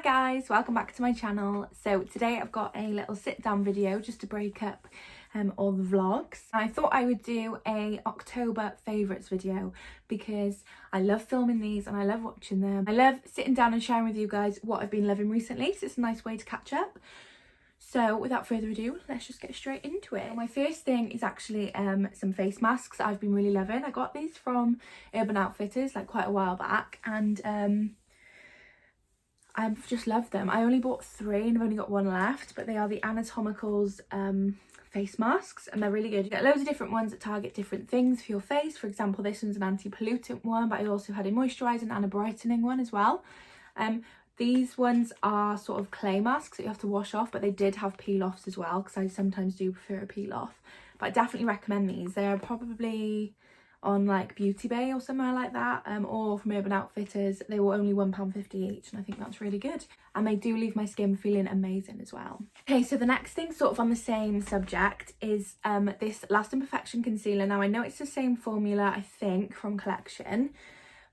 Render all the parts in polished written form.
guys, welcome back to my channel. So today I've got a little sit down video just to break up all the vlogs. I thought I would do a October favourites video because I love filming these and I love watching them. I love sitting down and sharing with you guys what I've been loving recently, so it's a nice way to catch up. So without further ado, let's just get straight into it. My first thing is actually some face masks that I've been really loving. I got these from Urban Outfitters like quite a while back, and I've just loved them. I only bought 3 and I've only got 1 left, but they are the Anatomicals face masks and they're really good. You get loads of different ones that target different things for your face. For example, this one's an anti-pollutant one, but I also had a moisturising and a brightening one as well. These ones are sort of clay masks that you have to wash off, but they did have peel-offs as well because I sometimes do prefer a peel-off. But I definitely recommend these. They're probably on like Beauty Bay or somewhere like that, or from Urban Outfitters. They were only £1.50 each and I think that's really good, and they do leave my skin feeling amazing as well. Okay, so the next thing sort of on the same subject is this Lasting Perfection concealer. Now I know it's the same formula, I think, from Collection,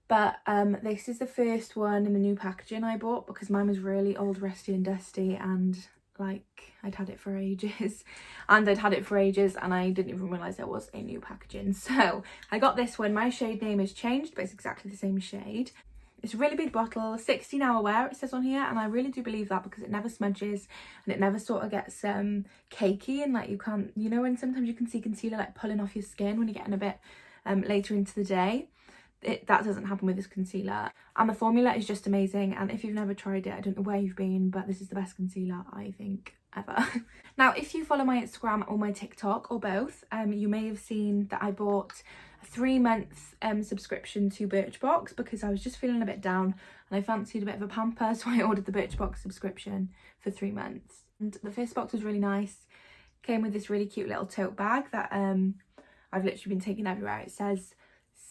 but this is the first one in the new packaging I bought because mine was really old, rusty and dusty, and like I'd had it for ages and I didn't even realise there was a new packaging. So I got this one. My shade name has changed, but it's exactly the same shade. It's a really big bottle, 16 hour wear it says on here, and I really do believe that because it never smudges and it never sort of gets cakey, and like you can't, you know, when sometimes you can see concealer like pulling off your skin when you're getting a bit later into the day. That doesn't happen with this concealer, and the formula is just amazing. And if you've never tried it, I don't know where you've been, but this is the best concealer I think ever. Now if you follow my Instagram or my TikTok or both, you may have seen that I bought a 3-month subscription to Birchbox because I was just feeling a bit down and I fancied a bit of a pamper, so I ordered the Birchbox subscription for 3 months. And the first box was really nice. Came with this really cute little tote bag that I've literally been taking everywhere. It says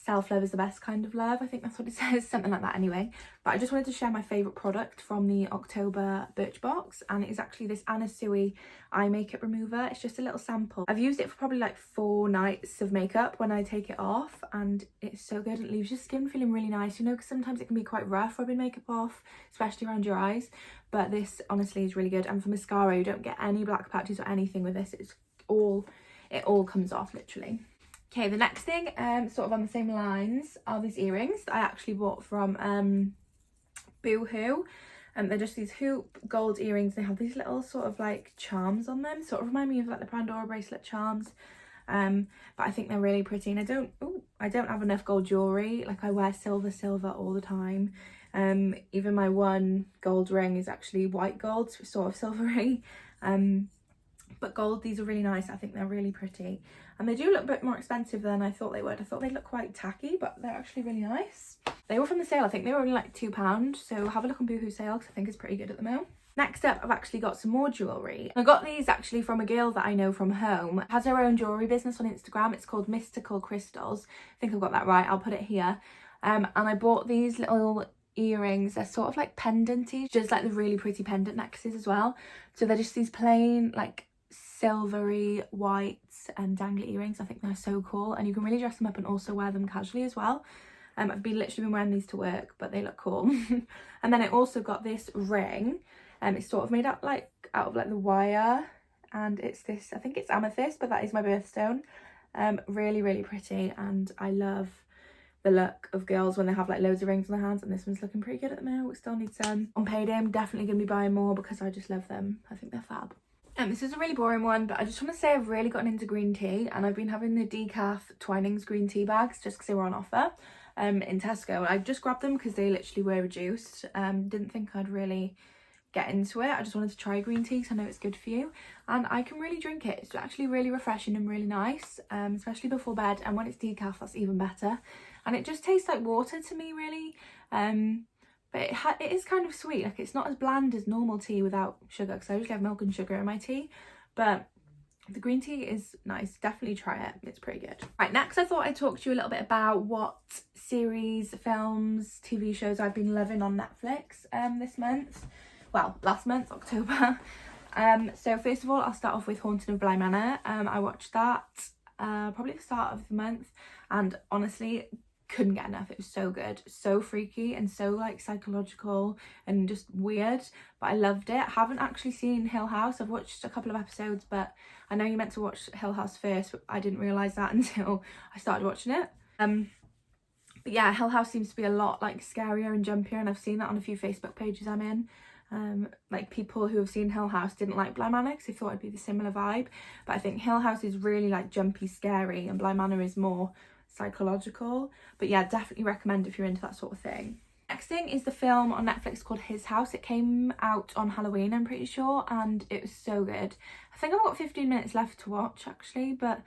self-love is the best kind of love, I think that's what it says, something like that anyway. But I just wanted to share my favourite product from the October Birchbox, and it is actually this Anna Sui eye makeup remover. It's just a little sample. I've used it for probably like 4 nights of makeup when I take it off, and it's so good. It leaves your skin feeling really nice, you know, because sometimes it can be quite rough rubbing makeup off, especially around your eyes, but this honestly is really good. And for mascara, you don't get any black patches or anything with this. It all comes off literally. Okay, the next thing, sort of on the same lines, are these earrings that I actually bought from Boohoo. They're just these hoop gold earrings. They have these little sort of like charms on them, sort of remind me of like the Pandora bracelet charms. But I think they're really pretty, and I don't have enough gold jewellery. Like I wear silver all the time. Even my one gold ring is actually white gold, so it's sort of silvery. But gold, these are really nice. I think they're really pretty, and they do look a bit more expensive than I thought they would. I thought they'd look quite tacky, but they're actually really nice. They were from the sale. I think they were only like £2, so have a look on Boohoo sale because I think it's pretty good at the moment. Next up, I've actually got some more jewellery. I got these actually from a girl that I know from home. Has her own jewellery business on Instagram. It's called Mystical Crystals. I think I've got that right. I'll put it here. And I bought these little earrings. They're sort of like pendanty, just like the really pretty pendant necklaces as well. So they're just these plain like silvery white and dangly earrings. I think they're so cool, and you can really dress them up and also wear them casually as well. I've literally been wearing these to work, but they look cool. And then I also got this ring, it's sort of made out of like the wire, and it's this, I think it's amethyst, but that is my birthstone. Really pretty, and I love the look of girls when they have like loads of rings on their hands, and this one's looking pretty good at the moment. We still need some. On payday I'm definitely going to be buying more because I just love them. I think they're fab. This is a really boring one, but I just want to say I've really gotten into green tea, and I've been having the decaf Twinings green tea bags just because they were on offer in Tesco. I just grabbed them because they literally were reduced. Didn't think I'd really get into it. I just wanted to try green tea because I know it's good for you, and I can really drink it. It's actually really refreshing and really nice, especially before bed, and when it's decaf that's even better. And it just tastes like water to me really. But it is kind of sweet. Like it's not as bland as normal tea without sugar, because I usually have milk and sugar in my tea, but the green tea is nice. Definitely try it. It's pretty good. Right, next I thought I'd talk to you a little bit about what series, films, TV shows I've been loving on Netflix this month. Well, last month, October. So first of all, I'll start off with Haunted of Bly Manor. I watched that probably at the start of the month, and honestly couldn't get enough. It was so good, so freaky and so like psychological and just weird, but I loved it. I haven't actually seen Hill House. I've watched a couple of episodes, but I know you're meant to watch Hill House first, but I didn't realise that until I started watching it. But yeah, Hill House seems to be a lot like scarier and jumpier, and I've seen that on a few Facebook pages I'm in. Like people who have seen Hill House didn't like Bly Manor because they thought it'd be the similar vibe, but I think Hill House is really like jumpy, scary, and Bly Manor is more psychological. But yeah, definitely recommend if you're into that sort of thing. Next thing is the film on Netflix called His House. It came out on Halloween, I'm pretty sure, and it was so good. I think I've got 15 minutes left to watch actually, but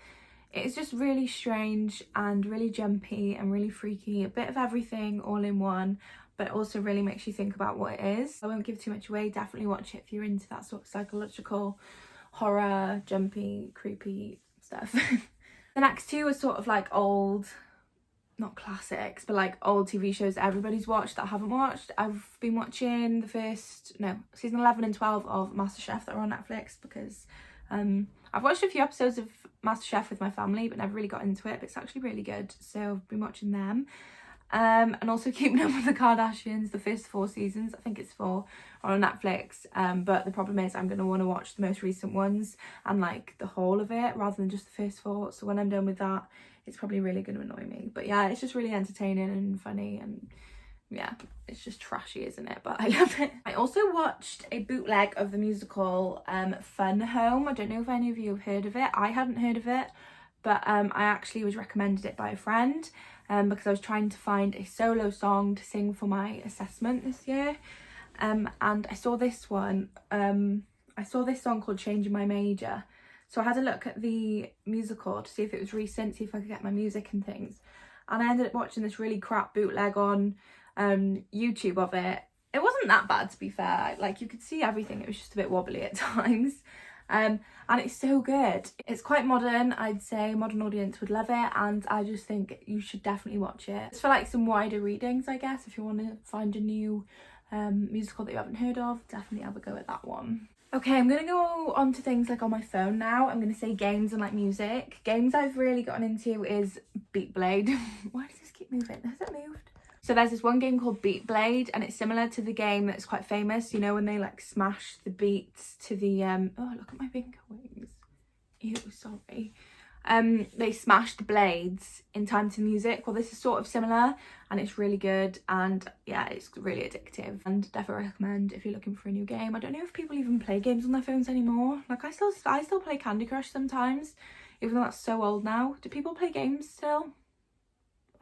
it's just really strange and really jumpy and really freaky, a bit of everything all in one, but it also really makes you think about what it is. I won't give too much away. Definitely watch it if you're into that sort of psychological horror, jumpy, creepy stuff. The next two are sort of like old, not classics, but like old TV shows that everybody's watched that I haven't watched. I've been watching season 11 and 12 of MasterChef that are on Netflix because I've watched a few episodes of MasterChef with my family but never really got into it, but it's actually really good, so I've been watching them. And also Keeping Up with the Kardashians, the first 4 seasons, I think it's 4, are on Netflix, but the problem is I'm going to want to watch the most recent ones and like the whole of it rather than just the first 4, so when I'm done with that it's probably really going to annoy me. But yeah, it's just really entertaining and funny, and yeah, it's just trashy, isn't it? But I love it. I also watched a bootleg of the musical Fun Home. I don't know if any of you have heard of it. I hadn't heard of it, but I actually was recommended it by a friend because I was trying to find a solo song to sing for my assessment this year, and I saw this one. I saw this song called Changing My Major, so I had a look at the musical to see if it was recent, see if I could get my music and things, and I ended up watching this really crap bootleg on YouTube of it. It wasn't that bad, to be fair. Like, you could see everything, it was just a bit wobbly at times. And it's so good. It's quite modern, I'd say. Modern audience would love it, and I just think you should definitely watch it. It's for like some wider readings, I guess. If you want to find a new musical that you haven't heard of, definitely have a go at that one. Okay, I'm gonna go on to things like on my phone now. I'm gonna say games and like music. Games I've really gotten into is Beat Blade. Why does this keep moving? Has it moved? So there's this one game called Beat Blade, and it's similar to the game that's quite famous, you know, when they like smash the beats to the oh, look at my finger wings. Ew, sorry. They smashed blades in time to music. Well, this is sort of similar, and it's really good, and yeah, it's really addictive, and definitely recommend if you're looking for a new game. I don't know if people even play games on their phones anymore. Like, I still play Candy Crush sometimes, even though that's so old now. Do people play games still?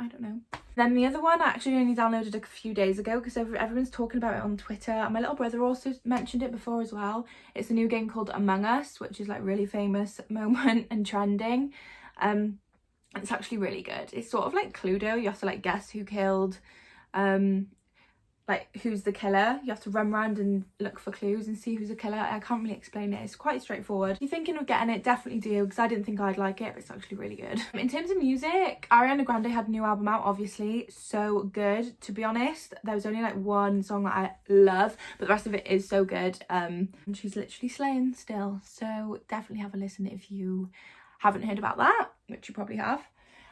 I don't know. Then the other one I actually only downloaded a few days ago because everyone's talking about it on Twitter, and my little brother also mentioned it before as well. It's a new game called Among Us, which is like really famous at the moment and trending. It's actually really good. It's sort of like Cluedo. You have to like guess who killed, like who's the killer. You have to run around and look for clues and see who's the killer. I can't really explain it. It's quite straightforward. If you're thinking of getting it, definitely do, because I didn't think I'd like it, but it's actually really good. In terms of music, Ariana Grande had a new album out, obviously. So good. To be honest, there was only like one song that I love, but the rest of it is so good. And she's literally slaying still. So definitely have a listen if you haven't heard about that, which you probably have.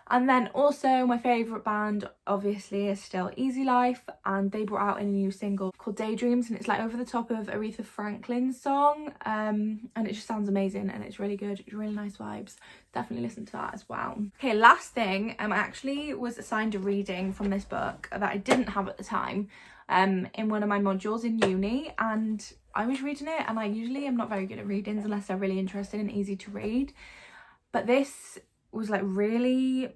And then also my favourite band obviously is still Easy Life, and they brought out a new single called Daydreams, and it's like over the top of Aretha Franklin's song, and it just sounds amazing and it's really good. It's really nice vibes. Definitely listen to that as well. Okay, last thing, I actually was assigned a reading from this book that I didn't have at the time in one of my modules in uni, and I was reading it, and I usually am not very good at readings unless they're really interesting and easy to read, but this was like really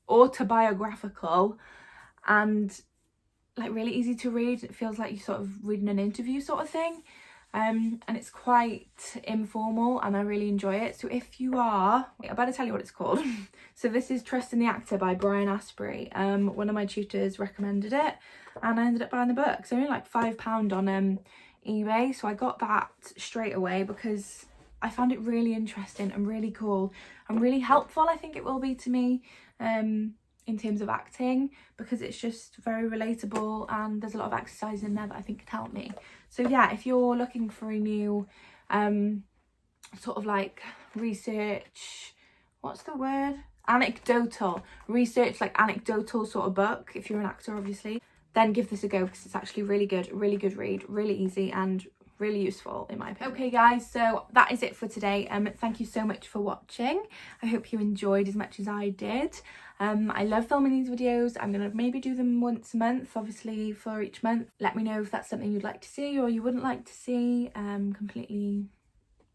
autobiographical and like really easy to read. It feels like you're sort of reading an interview sort of thing, and it's quite informal, and I really enjoy it. So if you are, I better tell you what it's called. So this is Trust in the Actor by Brian Asprey. One of my tutors recommended it, and I ended up buying the book. It's only like £5 on eBay, so I got that straight away because I found it really interesting and really cool and really helpful. I think it will be to me in terms of acting, because it's just very relatable, and there's a lot of exercise in there that I think could help me. So yeah, if you're looking for a new sort of like research, what's the word? anecdotal, research like anecdotal sort of book, if you're an actor obviously, then give this a go because it's actually really good read, really easy and really useful in my opinion. Okay guys, so that is it for today. Thank you so much for watching. I hope you enjoyed as much as I did. I love filming these videos. I'm gonna maybe do them once a month, obviously for each month. Let me know if that's something you'd like to see or you wouldn't like to see. Completely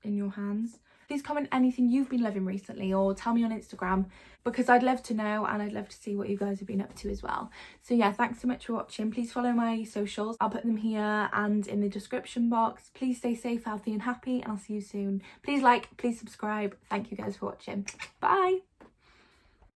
in your hands. Please comment anything you've been loving recently or tell me on Instagram because I'd love to know and I'd love to see what you guys have been up to as well. So yeah, thanks so much for watching. Please follow my socials. I'll put them here and in the description box. Please stay safe, healthy and happy, and I'll see you soon. Please like, please subscribe. Thank you guys for watching. Bye.